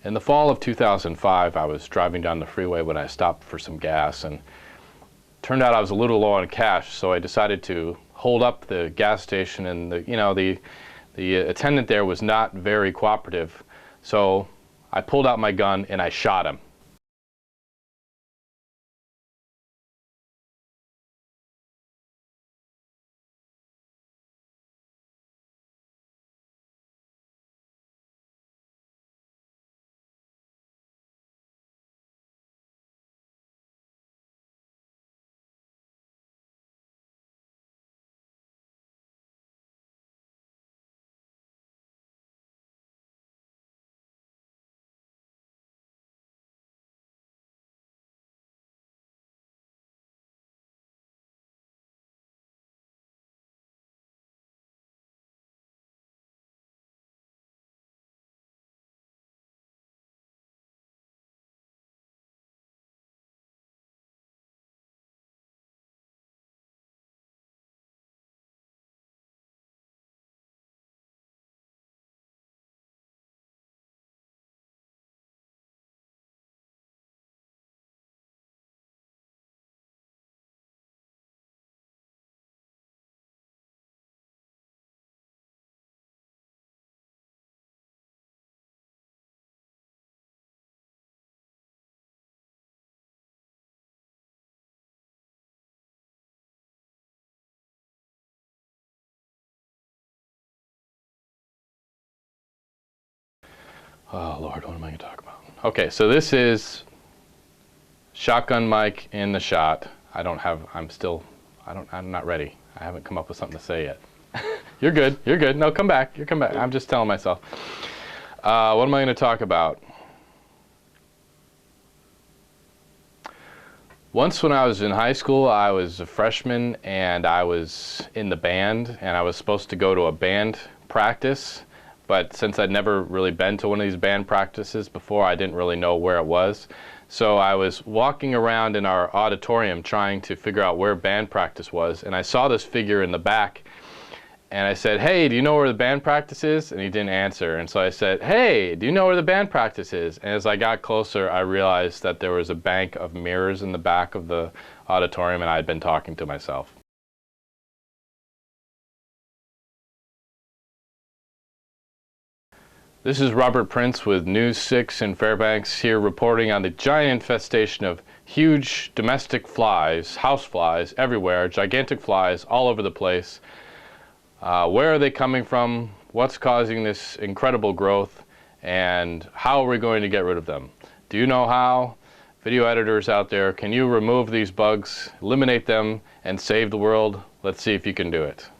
In the fall of 2005, I was driving down the freeway when I stopped for some gas, and turned out I was a little low on cash, so I decided to hold up the gas station, and the attendant there was not very cooperative. So I pulled out my gun and I shot him. Oh Lord, what am I going to talk about? Okay, so this is shotgun Mike in the shot. I'm not ready. I haven't come up with something to say yet. You're good, you're good. No, come back, you come back. I'm just telling myself. What am I going to talk about? Once when I was in high school, I was a freshman and I was in the band, and I was supposed to go to a band practice. But since I'd never really been to one of these band practices before, I didn't really know where it was. So I was walking around in our auditorium trying to figure out where band practice was, and I saw this figure in the back, and I said, "Hey, do you know where the band practice is?" And he didn't answer. And so I said, "Hey, do you know where the band practice is?" And as I got closer, I realized that there was a bank of mirrors in the back of the auditorium, and I had been talking to myself. This is Robert Prince with News 6 in Fairbanks, here reporting on the giant infestation of huge domestic flies, house flies everywhere, gigantic flies all over the place. Where are they coming from? What's causing this incredible growth? And how are we going to get rid of them? Do you know how? Video editors out there, can you remove these bugs, eliminate them, and save the world? Let's see if you can do it.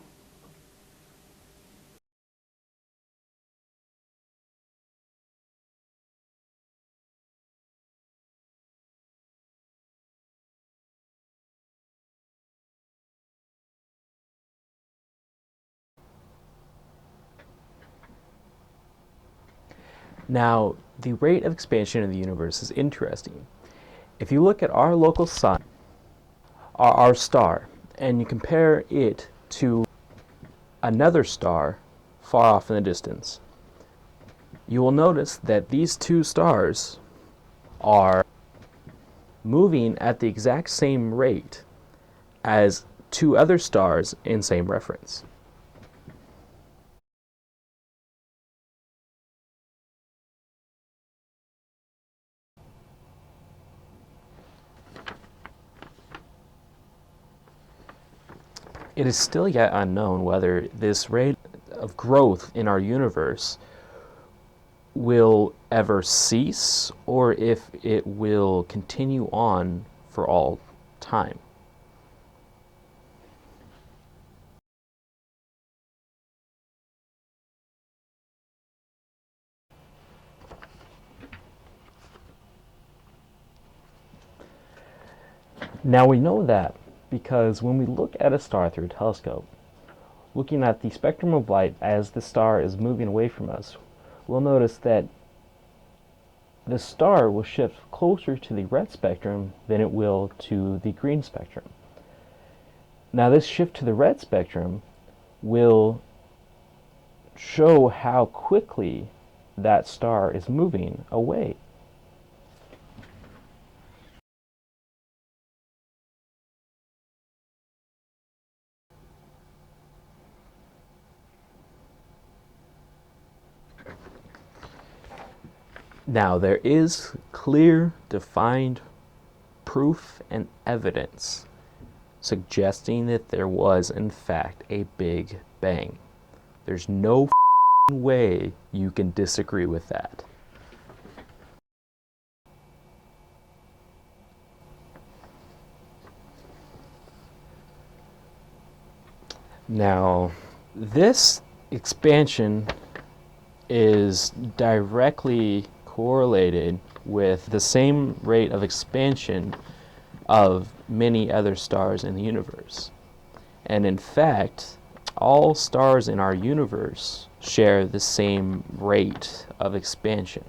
Now, the rate of expansion of the universe is interesting. If you look at our local sun, our star, and you compare it to another star far off in the distance, you will notice that these two stars are moving at the exact same rate as two other stars in same reference. It is still yet unknown whether this rate of growth in our universe will ever cease or if it will continue on for all time. Now we know that because when we look at a star through a telescope, looking at the spectrum of light as the star is moving away from us, we'll notice that the star will shift closer to the red spectrum than it will to the green spectrum. Now this shift to the red spectrum will show how quickly that star is moving away. Now, there is clear, defined proof and evidence suggesting that there was, in fact, a Big Bang. There's no way you can disagree with that. Now, this expansion is directly correlated with the same rate of expansion of many other stars in the universe. And in fact, all stars in our universe share the same rate of expansion.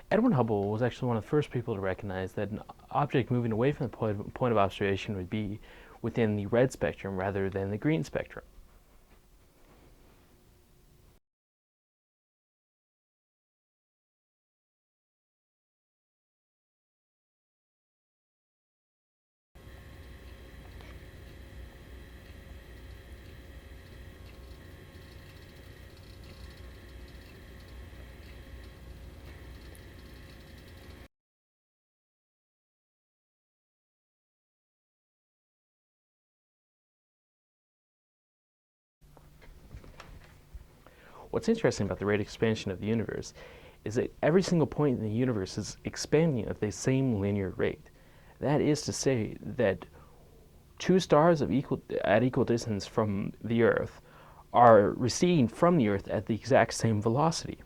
Edwin Hubble was actually one of the first people to recognize that an object moving away from the point of observation would be within the red spectrum rather than the green spectrum. What's interesting about the rate of expansion of the universe is that every single point in the universe is expanding at the same linear rate. That is to say that two stars at equal distance from the Earth are receding from the Earth at the exact same velocity.